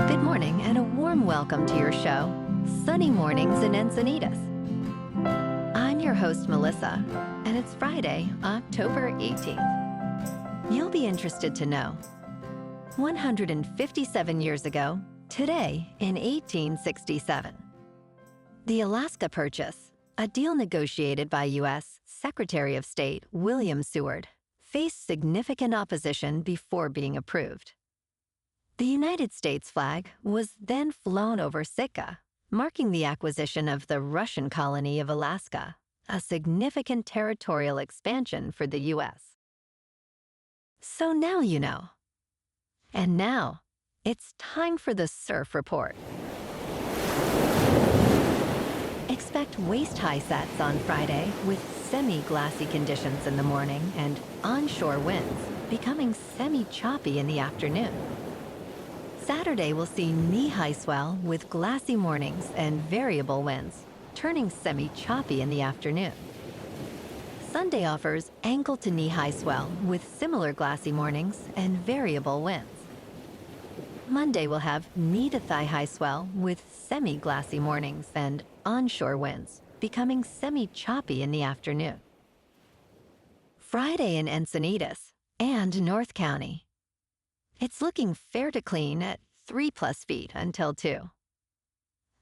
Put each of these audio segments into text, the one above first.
Good morning and a warm welcome to your show, Sunny Mornings in Encinitas. I'm your host, Melissa, and it's Friday, October 18th. You'll be interested to know, 157 years ago, today in 1867, the Alaska Purchase, a deal negotiated by U.S. Secretary of State William Seward, faced significant opposition before being approved. The United States flag was then flown over Sitka, marking the acquisition of the Russian colony of Alaska, a significant territorial expansion for the U.S. So now you know. And now, it's time for the Surf Report. Expect waist-high sets on Friday with semi-glassy conditions in the morning and onshore winds becoming semi-choppy in the afternoon. Saturday will see knee-high swell with glassy mornings and variable winds, turning semi-choppy in the afternoon. Sunday offers ankle to knee-high swell with similar glassy mornings and variable winds. Monday will have knee to thigh-high swell with semi-glassy mornings and onshore winds, becoming semi-choppy in the afternoon. Friday in Encinitas and North County. It's looking fair to clean at 3+ feet until 2.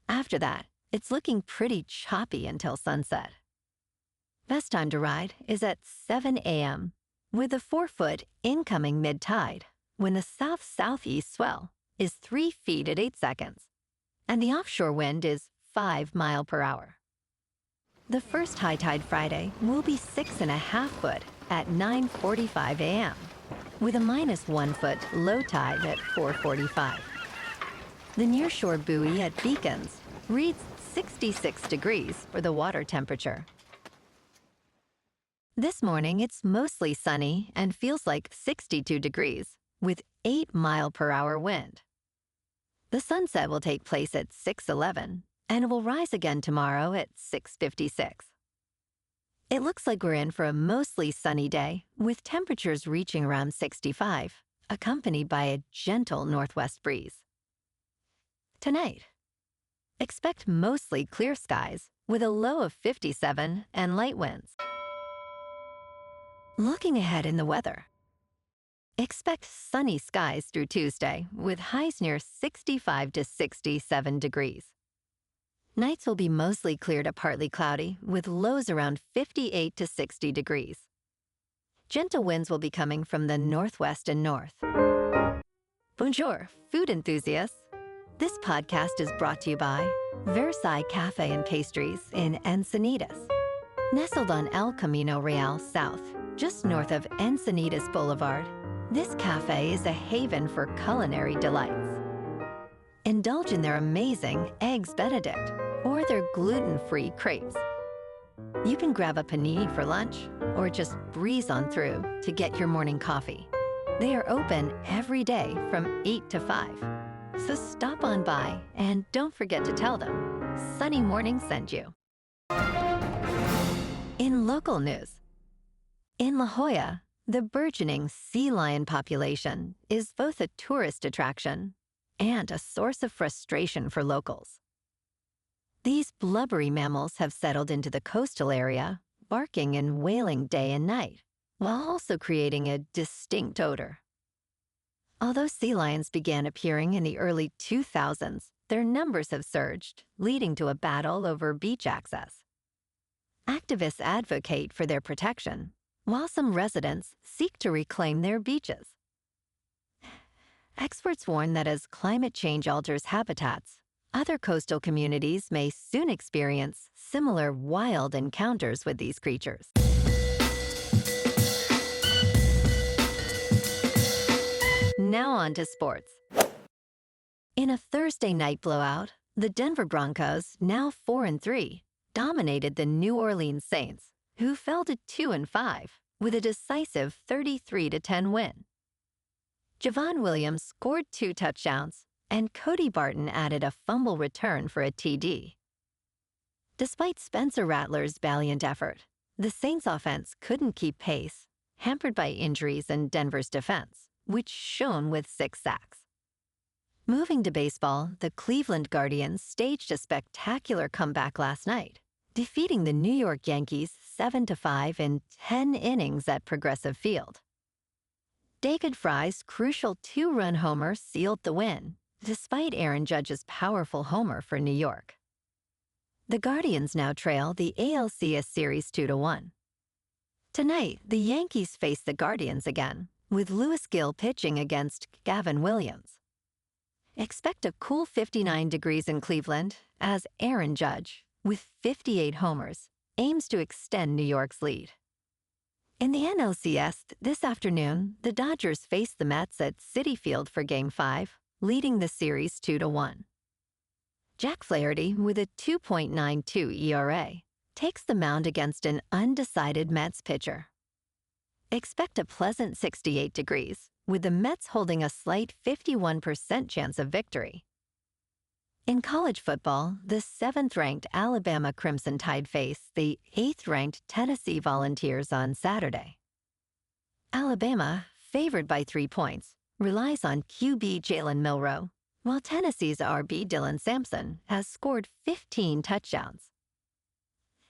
After that, it's looking pretty choppy until sunset. Best time to ride is at 7 a.m. with a 4-foot incoming mid-tide when the south-southeast swell is 3 feet at 8 seconds and the offshore wind is 5 miles per hour. The first high tide Friday will be 6.5 foot at 9:45 a.m. with a -1 foot low tide at 4:45. The nearshore buoy at Beacons reads 66 degrees for the water temperature. This morning, it's mostly sunny and feels like 62 degrees with 8 mile per hour wind. The sunset will take place at 6:11 and will rise again tomorrow at 6:56. It looks like we're in for a mostly sunny day with temperatures reaching around 65, accompanied by a gentle northwest breeze. Tonight, expect mostly clear skies with a low of 57 and light winds. Looking ahead in the weather, expect sunny skies through Tuesday with highs near 65 to 67 degrees. Nights will be mostly clear to partly cloudy with lows around 58 to 60 degrees. Gentle winds will be coming from the northwest and north. Bonjour, food enthusiasts. This podcast is brought to you by Versailles Cafe and Pastries in Encinitas. Nestled on El Camino Real South, just north of Encinitas Boulevard, this cafe is a haven for culinary delights. Indulge in their amazing Eggs Benedict or their gluten-free crepes. You can grab a panini for lunch or just breeze on through to get your morning coffee. They are open every day from 8 to 5. So stop on by and don't forget to tell them Sunny Morning sent you. In local news, in La Jolla, the burgeoning sea lion population is both a tourist attraction and a source of frustration for locals. These blubbery mammals have settled into the coastal area, barking and wailing day and night, while also creating a distinct odor. Although sea lions began appearing in the early 2000s, their numbers have surged, leading to a battle over beach access. Activists advocate for their protection, while some residents seek to reclaim their beaches. Experts warn that as climate change alters habitats, other coastal communities may soon experience similar wild encounters with these creatures. Now on to sports. In a Thursday night blowout, the Denver Broncos, now 4-3, dominated the New Orleans Saints, who fell to 2-5 with a decisive 33-10 win. Javonte Williams scored 2 touchdowns, and Cody Barton added a fumble return for a TD. Despite Spencer Rattler's valiant effort, the Saints' offense couldn't keep pace, hampered by injuries in Denver's defense, which shone with 6 sacks. Moving to baseball, the Cleveland Guardians staged a spectacular comeback last night, defeating the New York Yankees 7-5 in 10 innings at Progressive Field. David Fry's crucial two-run homer sealed the win, despite Aaron Judge's powerful homer for New York. The Guardians now trail the ALCS series 2-1. Tonight, the Yankees face the Guardians again, with Lewis Gill pitching against Gavin Williams. Expect a cool 59 degrees in Cleveland as Aaron Judge, with 58 homers, aims to extend New York's lead. In the NLCS this afternoon, the Dodgers face the Mets at Citi Field for Game 5, leading the series 2-1. Jack Flaherty, with a 2.92 ERA, takes the mound against an undecided Mets pitcher. Expect a pleasant 68 degrees, with the Mets holding a slight 51% chance of victory. In college football, the 7th-ranked Alabama Crimson Tide face the 8th-ranked Tennessee Volunteers on Saturday. Alabama, favored by 3 points, relies on QB Jalen Milroe, while Tennessee's RB Dylan Sampson has scored 15 touchdowns.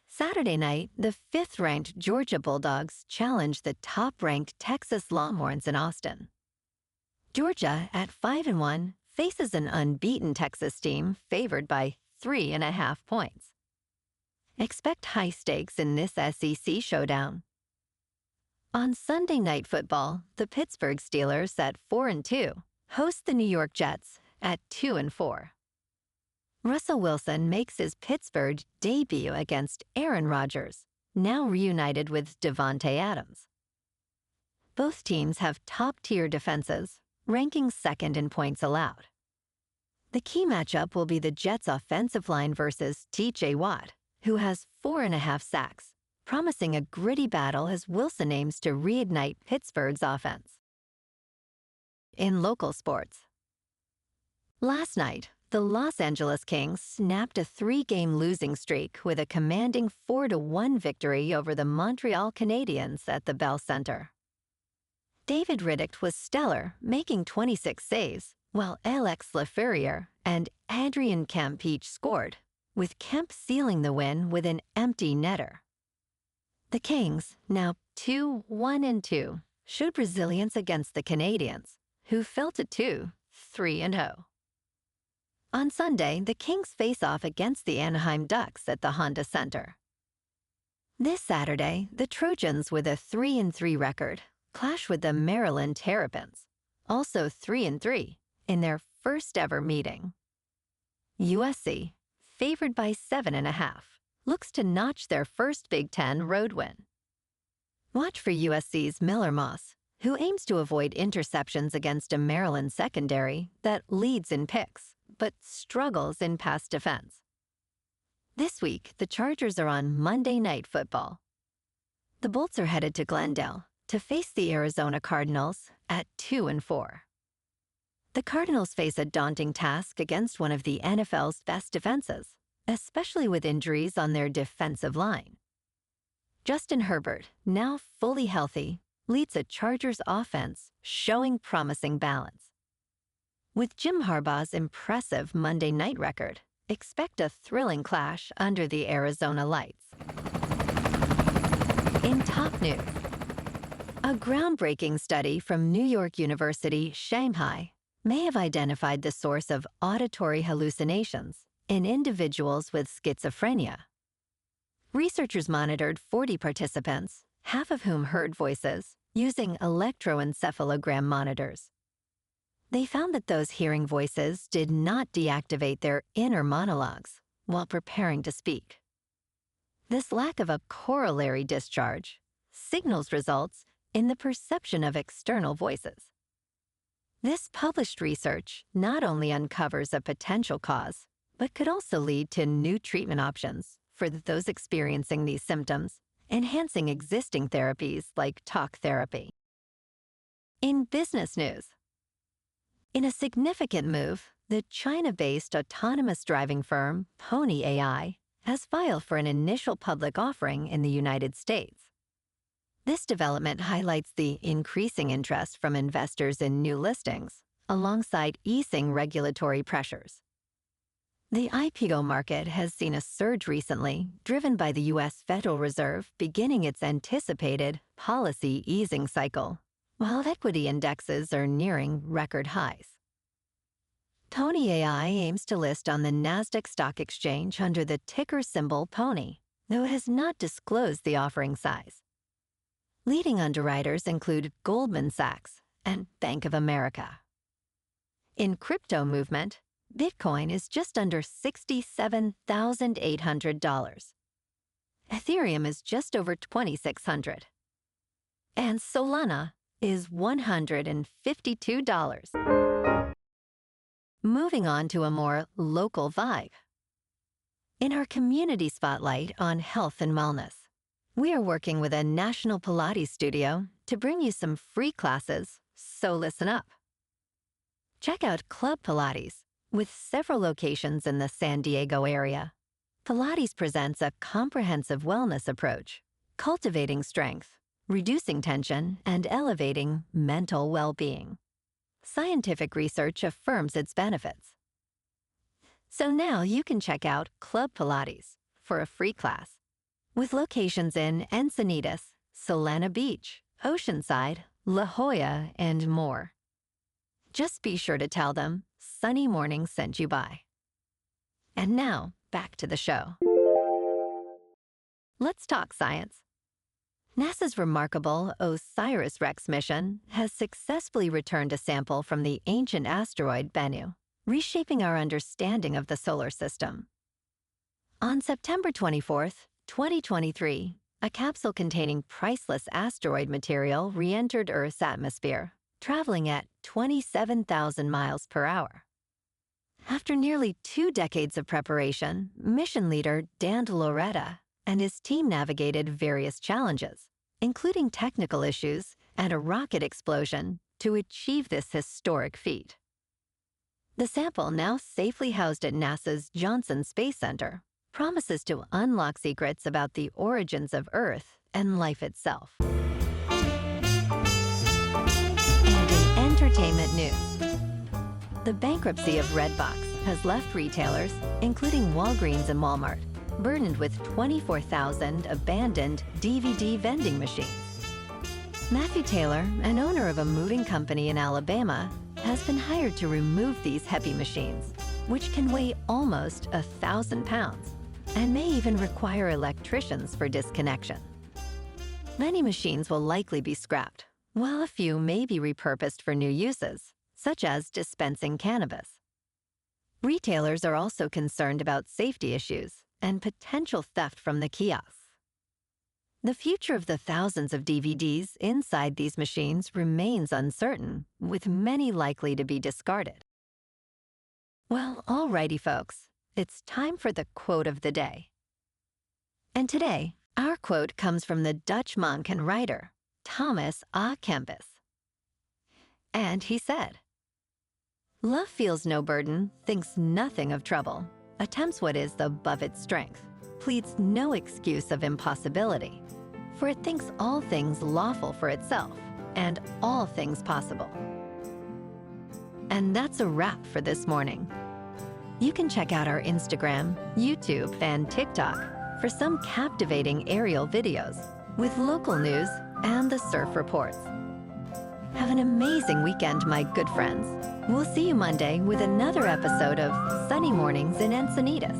Saturday night, the 5th-ranked Georgia Bulldogs challenge the top-ranked Texas Longhorns in Austin. Georgia, at 5-1, faces an unbeaten Texas team favored by 3.5 points. Expect high stakes in this SEC showdown. On Sunday Night Football, the Pittsburgh Steelers at 4-2 host the New York Jets at 2-4. Russell Wilson makes his Pittsburgh debut against Aaron Rodgers, now reunited with Javonte Adams. Both teams have top-tier defenses, ranking second in points allowed. The key matchup will be the Jets' offensive line versus T.J. Watt, who has 4.5 sacks, promising a gritty battle as Wilson aims to reignite Pittsburgh's offense. In local sports, last night, the Los Angeles Kings snapped a 3-game losing streak with a commanding 4-1 victory over the Montreal Canadiens at the Bell Center. David Riddick was stellar, making 26 saves, while Alex Lafreniere and Adrian Kemp each scored, with Kemp sealing the win with an empty netter. The Kings, now 2-1-2, showed resilience against the Canadiens, who fell to 3-0. On Sunday, the Kings face off against the Anaheim Ducks at the Honda Center. This Saturday, the Trojans, with a 3-3 record, clash with the Maryland Terrapins, also 3-3, in their first-ever meeting. USC, favored by 7.5, looks to notch their first Big Ten road win. Watch for USC's Miller Moss, who aims to avoid interceptions against a Maryland secondary that leads in picks, but struggles in pass defense. This week, the Chargers are on Monday Night Football. The Bolts are headed to Glendale to face the Arizona Cardinals at 2-4. The Cardinals face a daunting task against one of the NFL's best defenses, especially with injuries on their defensive line. Justin Herbert, now fully healthy, leads a Chargers offense showing promising balance. With Jim Harbaugh's impressive Monday night record, expect a thrilling clash under the Arizona lights. In top news, a groundbreaking study from New York University, Shanghai, may have identified the source of auditory hallucinations in individuals with schizophrenia. Researchers monitored 40 participants, half of whom heard voices, using electroencephalogram monitors. They found that those hearing voices did not deactivate their inner monologues while preparing to speak. This lack of a corollary discharge signals results in the perception of external voices. This published research not only uncovers a potential cause, but could also lead to new treatment options for those experiencing these symptoms, enhancing existing therapies like talk therapy. In business news, in a significant move, the China-based autonomous driving firm Pony AI has filed for an initial public offering in the United States. This development highlights the increasing interest from investors in new listings, alongside easing regulatory pressures. The IPO market has seen a surge recently, driven by the U.S. Federal Reserve beginning its anticipated policy easing cycle, while equity indexes are nearing record highs. Pony AI aims to list on the Nasdaq Stock Exchange under the ticker symbol PONY, though it has not disclosed the offering size. Leading underwriters include Goldman Sachs and Bank of America. In crypto movement, Bitcoin is just under $67,800. Ethereum is just over $2,600. And Solana is $152. Moving on to a more local vibe. In our community spotlight on health and wellness, we are working with a national Pilates studio to bring you some free classes, so listen up. Check out Club Pilates. With several locations in the San Diego area, Pilates presents a comprehensive wellness approach, cultivating strength, reducing tension, and elevating mental well-being. Scientific research affirms its benefits. So now you can check out Club Pilates for a free class, with locations in Encinitas, Solana Beach, Oceanside, La Jolla, and more. Just be sure to tell them Sunny Morning sent you by. And now, back to the show. Let's talk science. NASA's remarkable Osiris Rex mission has successfully returned a sample from the ancient asteroid Bennu, reshaping our understanding of the solar system. On September 24, 2023, a capsule containing priceless asteroid material re-entered Earth's atmosphere, traveling at 27,000 miles per hour. After nearly 2 decades of preparation, mission leader Dan Loretta and his team navigated various challenges, including technical issues and a rocket explosion, to achieve this historic feat. The sample, now safely housed at NASA's Johnson Space Center, promises to unlock secrets about the origins of Earth and life itself. And in entertainment news, the bankruptcy of Redbox has left retailers, including Walgreens and Walmart, burdened with 24,000 abandoned DVD vending machines. Matthew Taylor, an owner of a moving company in Alabama, has been hired to remove these heavy machines, which can weigh almost 1,000 pounds and may even require electricians for disconnection. Many machines will likely be scrapped, while a few may be repurposed for new uses, such as dispensing cannabis. Retailers are also concerned about safety issues and potential theft from the kiosks. The future of the thousands of DVDs inside these machines remains uncertain, with many likely to be discarded. Well, alrighty folks, it's time for the quote of the day. And today, our quote comes from the Dutch monk and writer, Thomas A. Kempis. And he said, "Love feels no burden, thinks nothing of trouble, attempts what is above its strength, pleads no excuse of impossibility, for it thinks all things lawful for itself, and all things possible." And that's a wrap for this morning. You can check out our Instagram, YouTube, and TikTok for some captivating aerial videos with local news and the surf reports. Have an amazing weekend, my good friends. We'll see you Monday with another episode of Sunny Mornings in Encinitas.